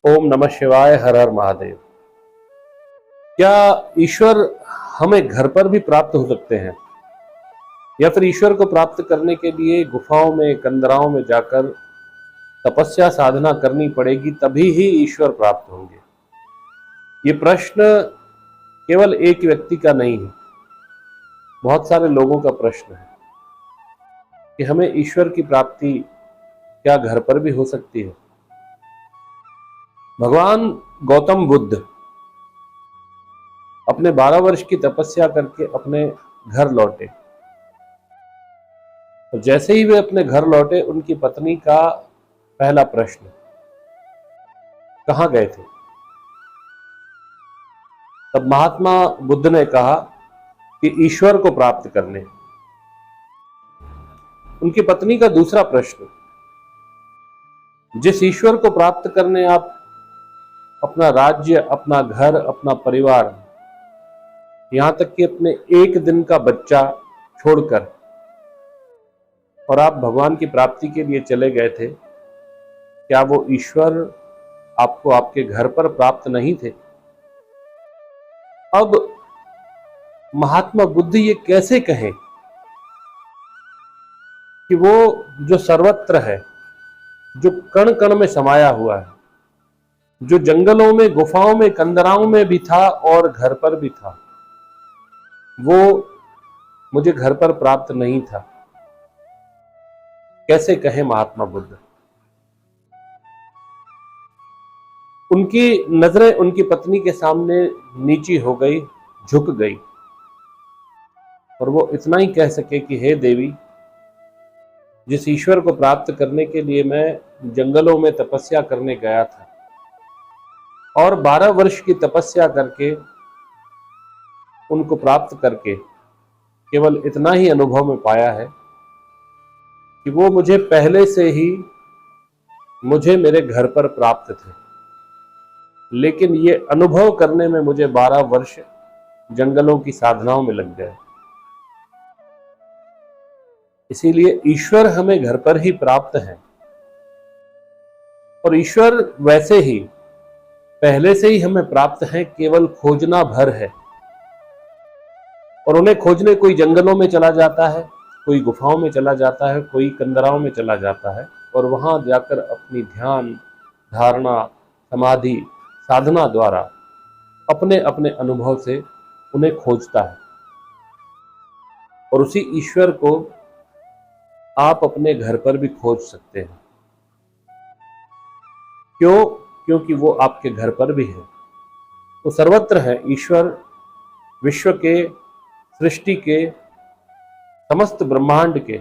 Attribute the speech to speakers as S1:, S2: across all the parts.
S1: ओम नमः शिवाय। हर हर महादेव। क्या ईश्वर हमें घर पर भी प्राप्त हो सकते हैं, या फिर ईश्वर को प्राप्त करने के लिए गुफाओं में, कंदराओं में जाकर तपस्या साधना करनी पड़ेगी, तभी ही ईश्वर प्राप्त होंगे? ये प्रश्न केवल एक व्यक्ति का नहीं है, बहुत सारे लोगों का प्रश्न है कि हमें ईश्वर की प्राप्ति क्या घर पर भी हो सकती है। भगवान गौतम बुद्ध अपने 12 वर्ष की तपस्या करके अपने घर लौटे, और जैसे ही वे अपने घर लौटे, उनकी पत्नी का पहला प्रश्न, कहां गए थे? तब महात्मा बुद्ध ने कहा कि ईश्वर को प्राप्त करने। उनकी पत्नी का दूसरा प्रश्न, जिस ईश्वर को प्राप्त करने आप अपना राज्य, अपना घर, अपना परिवार, यहां तक कि अपने एक दिन का बच्चा छोड़कर और आप भगवान की प्राप्ति के लिए चले गए थे, क्या वो ईश्वर आपको आपके घर पर प्राप्त नहीं थे? अब महात्मा बुद्ध ये कैसे कहें कि वो जो सर्वत्र है, जो कण कण में समाया हुआ है, जो जंगलों में, गुफाओं में, कंदराओं में भी था और घर पर भी था, वो मुझे घर पर प्राप्त नहीं था? कैसे कहे महात्मा बुद्ध? उनकी नजरें उनकी पत्नी के सामने नीची हो गई, झुक गई, और वो इतना ही कह सके कि हे देवी, जिस ईश्वर को प्राप्त करने के लिए मैं जंगलों में तपस्या करने गया था और 12 वर्ष की तपस्या करके उनको प्राप्त करके केवल इतना ही अनुभव में पाया है कि वो मुझे पहले से ही मुझे मेरे घर पर प्राप्त थे, लेकिन ये अनुभव करने में मुझे 12 वर्ष जंगलों की साधनाओं में लग गए। इसीलिए ईश्वर हमें घर पर ही प्राप्त है, और ईश्वर वैसे ही पहले से ही हमें प्राप्त है, केवल खोजना भर है। और उन्हें खोजने कोई जंगलों में चला जाता है, कोई गुफाओं में चला जाता है, कोई कंदराओं में चला जाता है, और वहां जाकर अपनी ध्यान, धारणा, समाधि, साधना द्वारा अपने अपने अनुभव से उन्हें खोजता है। और उसी ईश्वर को आप अपने घर पर भी खोज सकते हैं। क्यों? क्योंकि वो आपके घर पर भी है, वो सर्वत्र है। ईश्वर विश्व के, सृष्टि के, समस्त ब्रह्मांड के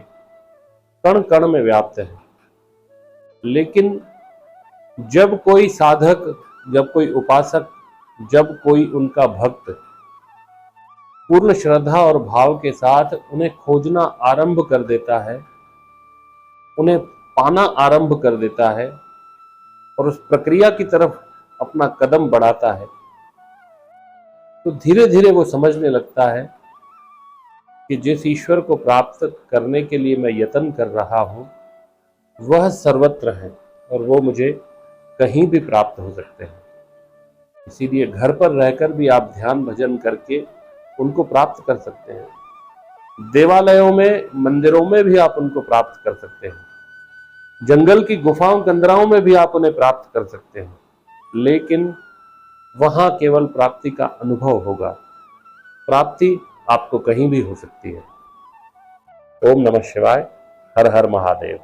S1: कण कण में व्याप्त है। लेकिन जब कोई साधक, जब कोई उपासक, जब कोई उनका भक्त पूर्ण श्रद्धा और भाव के साथ उन्हें खोजना आरंभ कर देता है, उन्हें पाना आरंभ कर देता है और उस प्रक्रिया की तरफ अपना कदम बढ़ाता है, तो धीरे धीरे वो समझने लगता है कि जिस ईश्वर को प्राप्त करने के लिए मैं यत्न कर रहा हूं, वह सर्वत्र है और वो मुझे कहीं भी प्राप्त हो सकते हैं। इसीलिए घर पर रहकर भी आप ध्यान भजन करके उनको प्राप्त कर सकते हैं। देवालयों में, मंदिरों में भी आप उनको प्राप्त कर सकते हैं। जंगल की गुफाओं, कंदराओं में भी आप उन्हें प्राप्त कर सकते हैं, लेकिन वहां केवल प्राप्ति का अनुभव होगा। प्राप्ति आपको कहीं भी हो सकती है। ओम नमः शिवाय। हर हर महादेव।